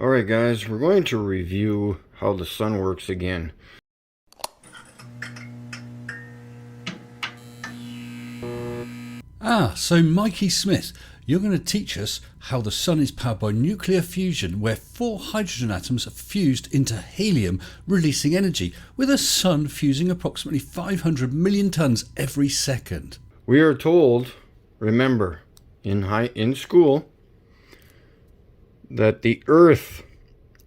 Alright guys, we're going to review how the sun works again. So Mikey Smith, you're going to teach us how the sun is powered by nuclear fusion, where 4 hydrogen atoms are fused into helium, releasing energy, with the sun fusing approximately 500 million tons every second. We are told, remember, in school, that the Earth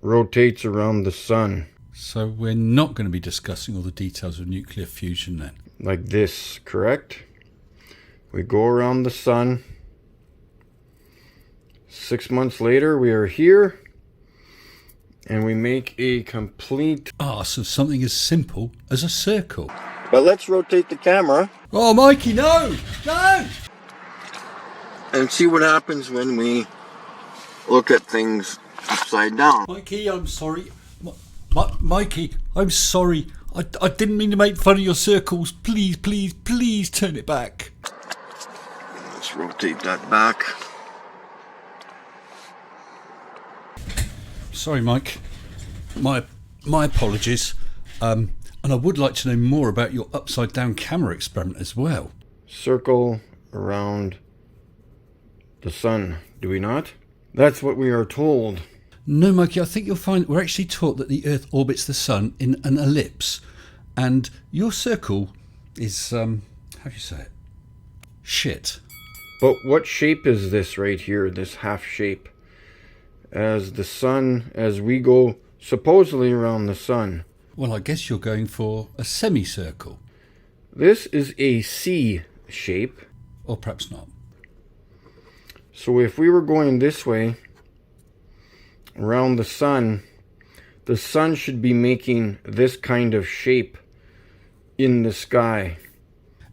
rotates around the sun. So we're not going to be discussing all the details of nuclear fusion then. Like this, correct? We go around the sun. 6 months later, we are here, and we make a complete So something as simple as a circle. But let's rotate the camera. Oh, Mikey, no! No! And see what happens when we look at things upside down. Mikey, I'm sorry. Mikey, I'm sorry. I didn't mean to make fun of your circles. Please, please, please turn it back. Let's rotate that back. Sorry, Mike. My apologies. And I would like to know more about your upside down camera experiment as well. Circle around the sun, do we not? That's what we are told. No, Mikey, I think you'll find we're actually taught that the Earth orbits the sun in an ellipse. And your circle is, how do you say it? Shit. But what shape is this right here, this half shape? As the sun, as we go supposedly around the sun. Well, I guess you're going for a semicircle. This is a C shape. Or perhaps not. So if we were going this way, around the sun should be making this kind of shape in the sky.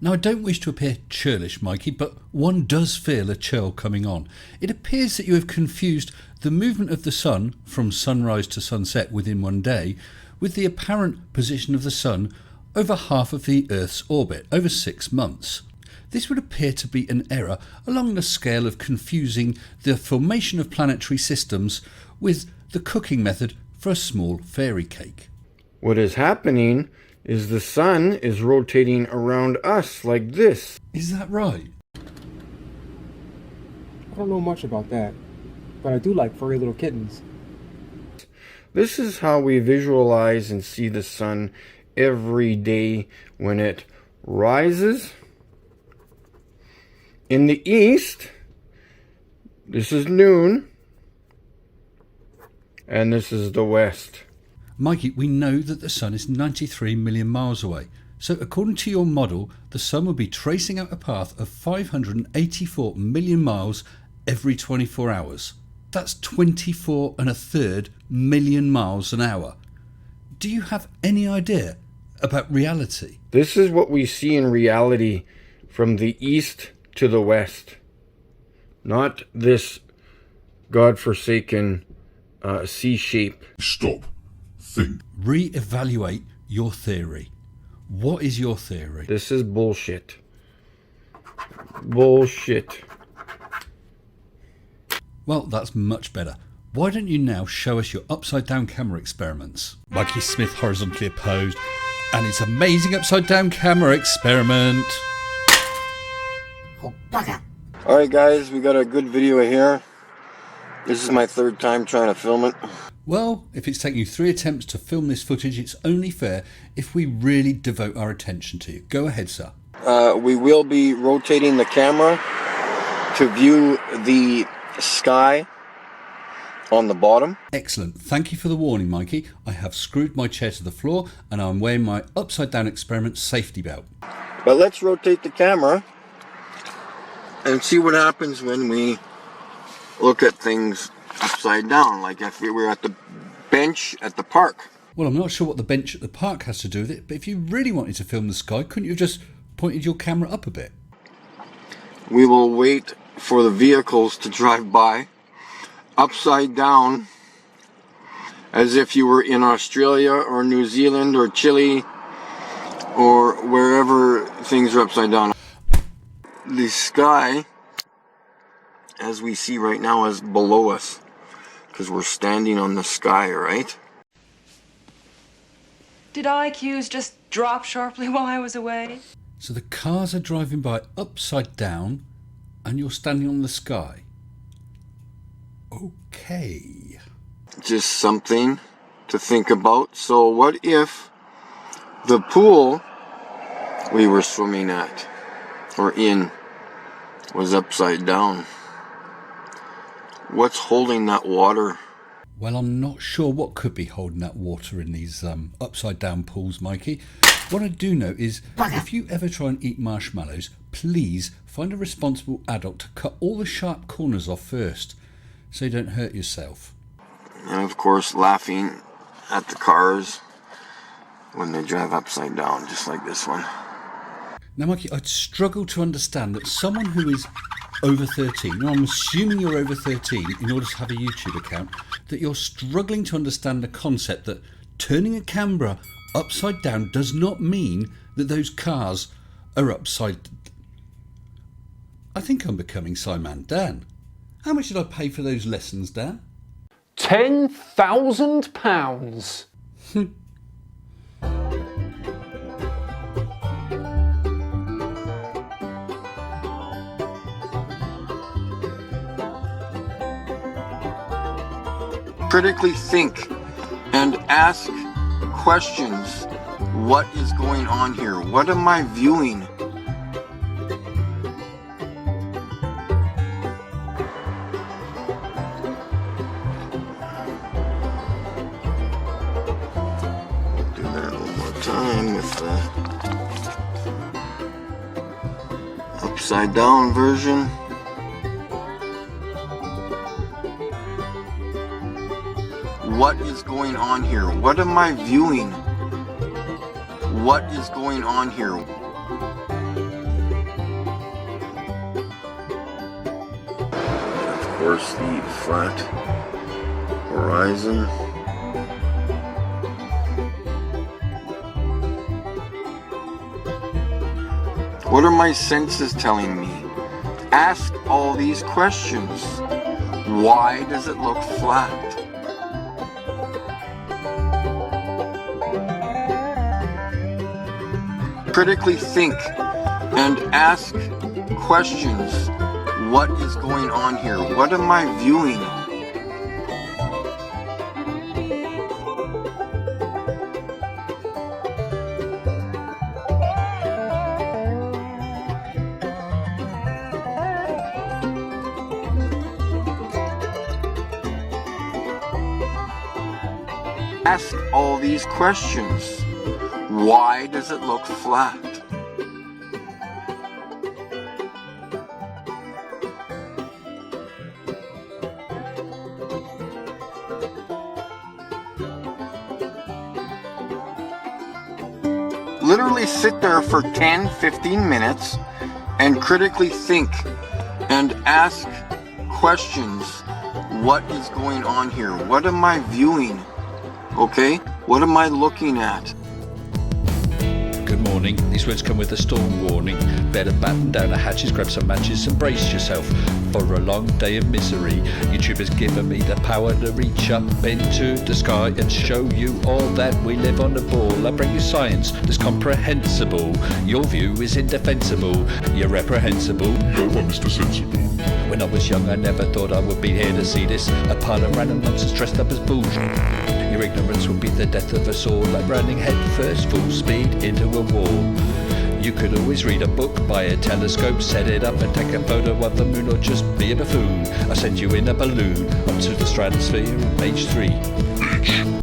Now, I don't wish to appear churlish, Mikey, but one does feel a churl coming on. It appears that you have confused the movement of the sun from sunrise to sunset within one day with the apparent position of the sun over half of the Earth's orbit over 6 months. This would appear to be an error along the scale of confusing the formation of planetary systems with the cooking method for a small fairy cake. What is happening is the sun is rotating around us like this. Is that right? I don't know much about that, but I do like furry little kittens. This is how we visualize and see the sun every day when it rises. In the east, this is noon, and this is the west. Mikey, we know that the sun is 93 million miles away. So according to your model, the sun will be tracing out a path of 584 million miles every 24 hours. That's 24 1/3 million miles an hour. Do you have any idea about reality? This is what we see in reality from the east to the west. Not this godforsaken C shape. Stop. Think. Re-evaluate your theory. What is your theory? This is bullshit. Bullshit. Well, that's much better. Why don't you now show us your upside down camera experiments? Mikey Smith horizontally opposed and his amazing upside down camera experiment. Oh, bugger. Alright guys, we got a good video here. This is my 3rd time trying to film it. Well, if it's taken you 3 attempts to film this footage, it's only fair if we really devote our attention to you. Go ahead, sir. We will be rotating the camera to view the sky on the bottom. Excellent. Thank you for the warning, Mikey. I have screwed my chair to the floor and I'm wearing my upside down experiment safety belt. But let's rotate the camera and see what happens when we look at things upside down, like if we were at the bench at the park. Well, I'm not sure what the bench at the park has to do with it, but if you really wanted to film the sky, couldn't you have just pointed your camera up a bit? We will wait for the vehicles to drive by upside down, as if you were in Australia or New Zealand or Chile or wherever things are upside down. The sky, as we see right now, is below us. because we're standing on the sky, right? Did IQs just drop sharply while I was away? So the cars are driving by upside down and you're standing on the sky. Okay. Just something to think about. So what if the pool we were swimming at or in was upside down? What's holding that water? Well, I'm not sure what could be holding that water in these upside down pools, Mikey. What I do know is if you ever try and eat marshmallows, please find a responsible adult to cut all the sharp corners off first so you don't hurt yourself. And of course, laughing at the cars when they drive upside down, just like this one. Now, Mikey, I'd struggle to understand that someone who is over 13, and I'm assuming you're over 13 in order to have a YouTube account, that you're struggling to understand the concept that turning a camera upside down does not mean that those cars are upside. I think I'm becoming Simon Dan. How much did I pay for those lessons, Dan? £10,000. Critically think and ask questions. What is going on here? What am I viewing? Do that one more time with the upside down version. What is going on here? What am I viewing? What is going on here? Of course, the flat horizon. What are my senses telling me? Ask all these questions. Why does it look flat? Critically think and ask questions. What is going on here? What am I viewing? Ask all these questions. Why does it look flat? Literally sit there for 10-15 minutes and critically think and ask questions. What is going on here? What am I viewing? Okay? What am I looking at? Good morning. These words come with a storm warning. Better batten down the hatches, grab some matches and brace yourself for a long day of misery. YouTube has given me the power to reach up into the sky and show you all that we live on the ball. I bring you science that's comprehensible. Your view is indefensible. You're reprehensible. No, I'm Mr. Sensible. When I was young, I never thought I would be here to see this. A pile of random nonsense dressed up as bullshit. Your ignorance would be the death of us all, like running head first, full speed into a wall. You could always read a book, buy a telescope, set it up and take a photo of the moon, or just be a buffoon. I send you in a balloon up to the stratosphere, age 3.